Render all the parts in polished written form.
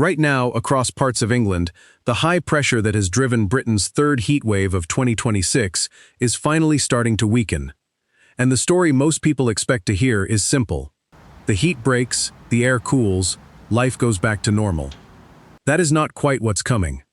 Right now, across parts of England, the high pressure that has driven Britain's third heatwave of 2026 is finally starting to weaken. And the story most people expect to hear is simple. The heat breaks, the air cools, life goes back to normal. That is not quite what's coming.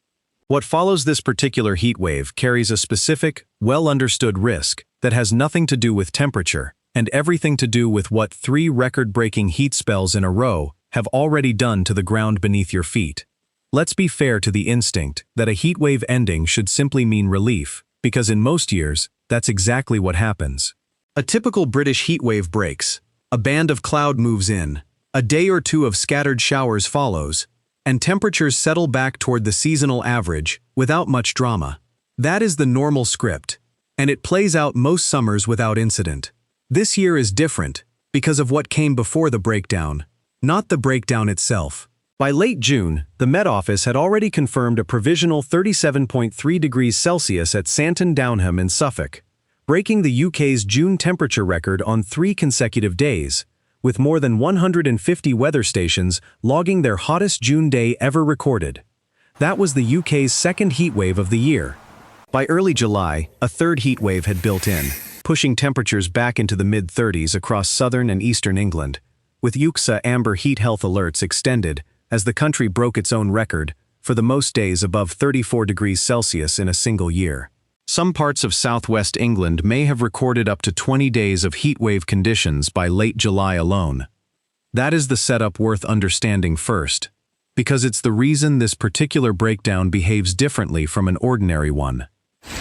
What follows this particular heatwave carries a specific, well-understood risk that has nothing to do with temperature and everything to do with what 3 record-breaking heat spells in a row have already done to the ground beneath your feet. Let's be fair to the instinct that a heatwave ending should simply mean relief, because in most years, that's exactly what happens. A typical British heatwave breaks, a band of cloud moves in, a day or two of scattered showers follows, and temperatures settle back toward the seasonal average without much drama. That is the normal script, and it plays out most summers without incident. This year is different because of what came before the breakdown, not the breakdown itself. By late June, the Met Office had already confirmed a provisional 37.3 degrees Celsius at Santon Downham in Suffolk, breaking the UK's June temperature record on 3 consecutive days, with more than 150 weather stations logging their hottest June day ever recorded. That was the UK's second heatwave of the year. By early July, a third heatwave had built in, pushing temperatures back into the mid-30s across southern and eastern England, with UKSA amber heat health alerts extended as the country broke its own record for the most days above 34 degrees Celsius in a single year. Some parts of southwest England may have recorded up to 20 days of heatwave conditions by late July alone. That is the setup worth understanding first, because it's the reason this particular breakdown behaves differently from an ordinary one.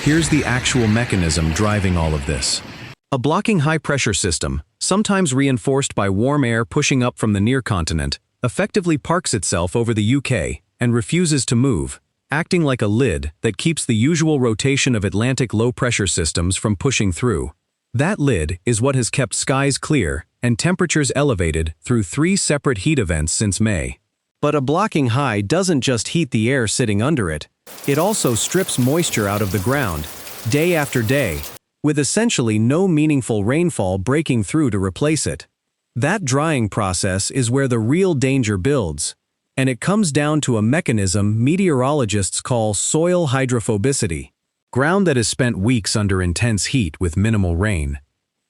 Here's the actual mechanism driving all of this. A blocking high-pressure system, sometimes reinforced by warm air pushing up from the near continent, effectively parks itself over the UK and refuses to move, acting like a lid that keeps the usual rotation of Atlantic low-pressure systems from pushing through. That lid is what has kept skies clear and temperatures elevated through 3 separate heat events since May. But a blocking high doesn't just heat the air sitting under it, it also strips moisture out of the ground, day after day, with essentially no meaningful rainfall breaking through to replace it. That drying process is where the real danger builds, and it comes down to a mechanism meteorologists call soil hydrophobicity. Ground that has spent weeks under intense heat with minimal rain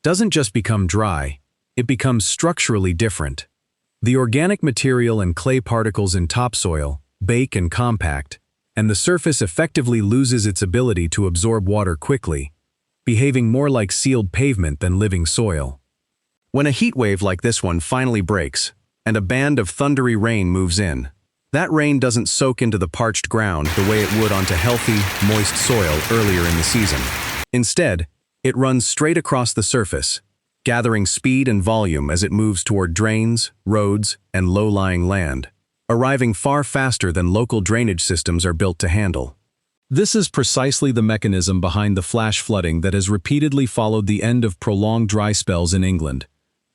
doesn't just become dry, it becomes structurally different. The organic material and clay particles in topsoil bake and compact, and the surface effectively loses its ability to absorb water quickly, behaving more like sealed pavement than living soil. When a heat wave like this one finally breaks, and a band of thundery rain moves in, that rain doesn't soak into the parched ground the way it would onto healthy, moist soil earlier in the season. Instead, it runs straight across the surface, gathering speed and volume as it moves toward drains, roads, and low-lying land, arriving far faster than local drainage systems are built to handle. This is precisely the mechanism behind the flash flooding that has repeatedly followed the end of prolonged dry spells in England,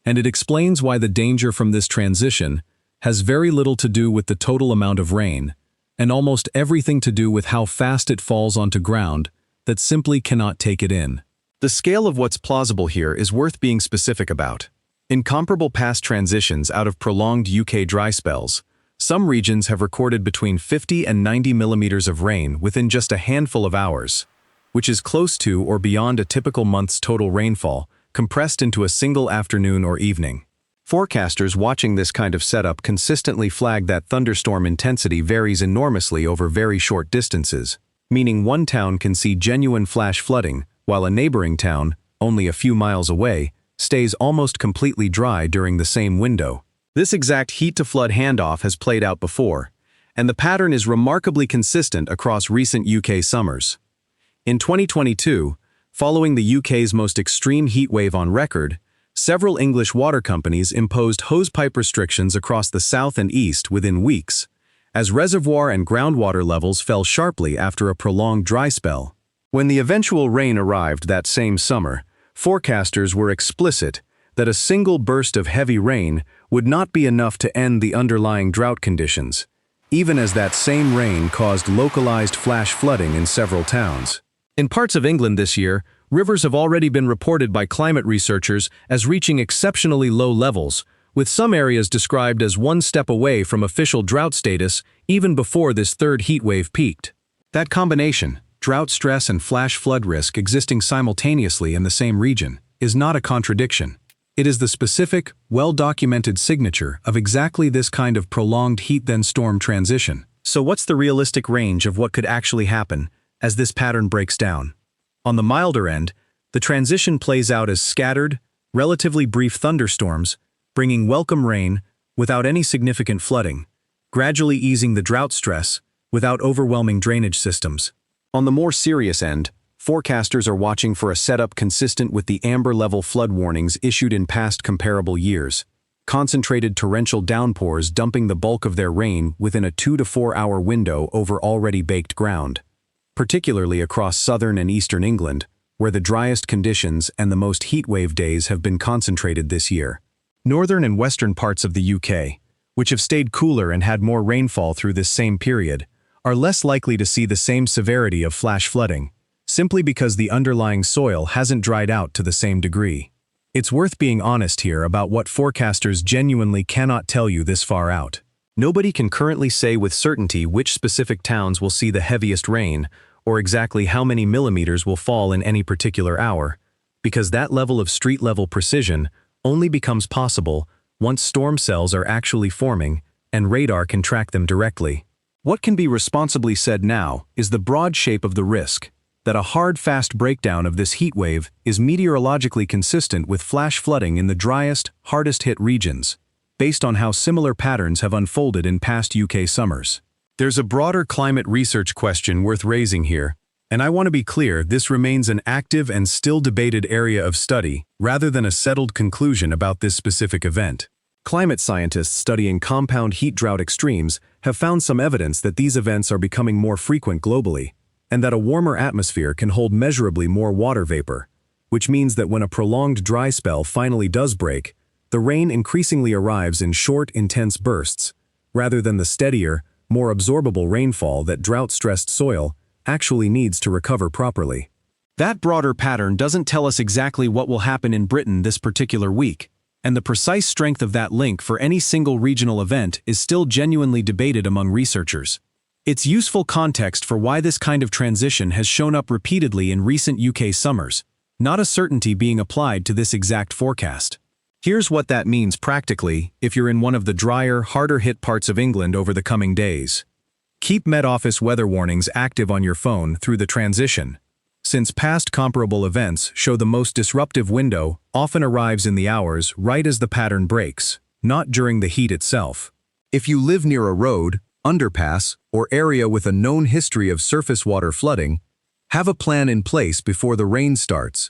and it explains why the danger from this transition has very little to do with the total amount of rain, and almost everything to do with how fast it falls onto ground that simply cannot take it in. The scale of what's plausible here is worth being specific about. In comparable past transitions out of prolonged UK dry spells, some regions have recorded between 50 and 90 millimeters of rain within just a handful of hours, which is close to or beyond a typical month's total rainfall, compressed into a single afternoon or evening. Forecasters watching this kind of setup consistently flag that thunderstorm intensity varies enormously over very short distances, meaning one town can see genuine flash flooding, while a neighboring town, only a few miles away, stays almost completely dry during the same window. This exact heat-to-flood handoff has played out before, and the pattern is remarkably consistent across recent UK summers. In 2022, following the UK's most extreme heatwave on record, several English water companies imposed hosepipe restrictions across the south and east within weeks, as reservoir and groundwater levels fell sharply after a prolonged dry spell. When the eventual rain arrived that same summer, forecasters were explicit that a single burst of heavy rain would not be enough to end the underlying drought conditions, even as that same rain caused localized flash flooding in several towns. In parts of England this year, rivers have already been reported by climate researchers as reaching exceptionally low levels, with some areas described as one step away from official drought status even before this third heatwave peaked. That combination, drought stress and flash flood risk existing simultaneously in the same region, is not a contradiction. It is the specific, well-documented signature of exactly this kind of prolonged heat-then-storm transition. So what's the realistic range of what could actually happen as this pattern breaks down? On the milder end, the transition plays out as scattered, relatively brief thunderstorms, bringing welcome rain without any significant flooding, gradually easing the drought stress without overwhelming drainage systems. On the more serious end, forecasters are watching for a setup consistent with the amber-level flood warnings issued in past comparable years, concentrated torrential downpours dumping the bulk of their rain within a 2 to 4 hour window over already baked ground, particularly across southern and eastern England, where the driest conditions and the most heatwave days have been concentrated this year. Northern and western parts of the UK, which have stayed cooler and had more rainfall through this same period, are less likely to see the same severity of flash flooding, simply because the underlying soil hasn't dried out to the same degree. It's worth being honest here about what forecasters genuinely cannot tell you this far out. Nobody can currently say with certainty which specific towns will see the heaviest rain, or exactly how many millimeters will fall in any particular hour, because that level of street-level precision only becomes possible once storm cells are actually forming and radar can track them directly. What can be responsibly said now is the broad shape of the risk, that a hard, fast breakdown of this heat wave is meteorologically consistent with flash flooding in the driest, hardest-hit regions, based on how similar patterns have unfolded in past UK summers. There's a broader climate research question worth raising here, and I want to be clear, this remains an active and still debated area of study rather than a settled conclusion about this specific event. Climate scientists studying compound heat drought extremes have found some evidence that these events are becoming more frequent globally, and that a warmer atmosphere can hold measurably more water vapor, which means that when a prolonged dry spell finally does break, the rain increasingly arrives in short, intense bursts, rather than the steadier, more absorbable rainfall that drought-stressed soil actually needs to recover properly. That broader pattern doesn't tell us exactly what will happen in Britain this particular week, and the precise strength of that link for any single regional event is still genuinely debated among researchers. It's useful context for why this kind of transition has shown up repeatedly in recent UK summers, not a certainty being applied to this exact forecast. Here's what that means practically if you're in one of the drier, harder-hit parts of England over the coming days. Keep Met Office weather warnings active on your phone through the transition, since past comparable events show the most disruptive window often arrives in the hours right as the pattern breaks, not during the heat itself. If you live near a road, underpass, or area with a known history of surface water flooding, have a plan in place before the rain starts,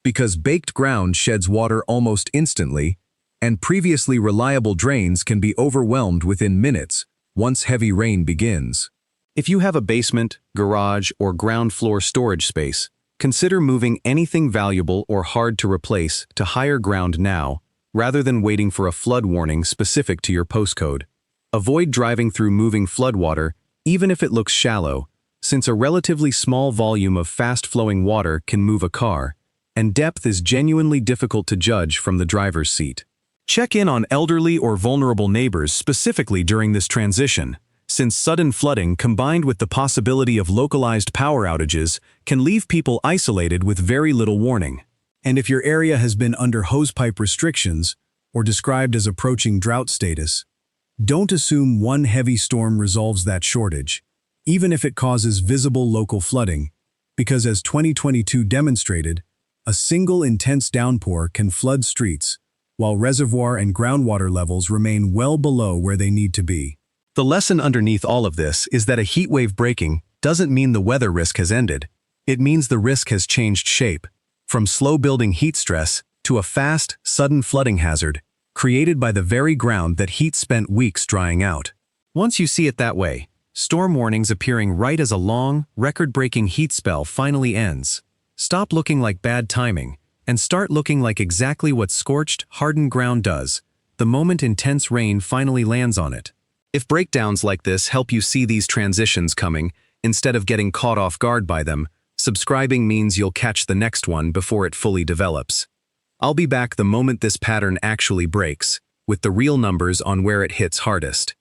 because baked ground sheds water almost instantly, and previously reliable drains can be overwhelmed within minutes once heavy rain begins. If you have a basement, garage, or ground floor storage space, consider moving anything valuable or hard to replace to higher ground now, rather than waiting for a flood warning specific to your postcode. Avoid driving through moving floodwater, even if it looks shallow, since a relatively small volume of fast-flowing water can move a car, and depth is genuinely difficult to judge from the driver's seat. Check in on elderly or vulnerable neighbors specifically during this transition, since sudden flooding combined with the possibility of localized power outages can leave people isolated with very little warning. And if your area has been under hosepipe restrictions or described as approaching drought status, don't assume one heavy storm resolves that shortage, even if it causes visible local flooding, because as 2022 demonstrated, a single intense downpour can flood streets, while reservoir and groundwater levels remain well below where they need to be. The lesson underneath all of this is that a heat wave breaking doesn't mean the weather risk has ended. It means the risk has changed shape, from slow-building heat stress to a fast, sudden flooding hazard, created by the very ground that heat spent weeks drying out. Once you see it that way, storm warnings appearing right as a long, record-breaking heat spell finally ends, stop looking like bad timing and start looking like exactly what scorched, hardened ground does the moment intense rain finally lands on it. If breakdowns like this help you see these transitions coming, instead of getting caught off guard by them, subscribing means you'll catch the next one before it fully develops. I'll be back the moment this pattern actually breaks, with the real numbers on where it hits hardest.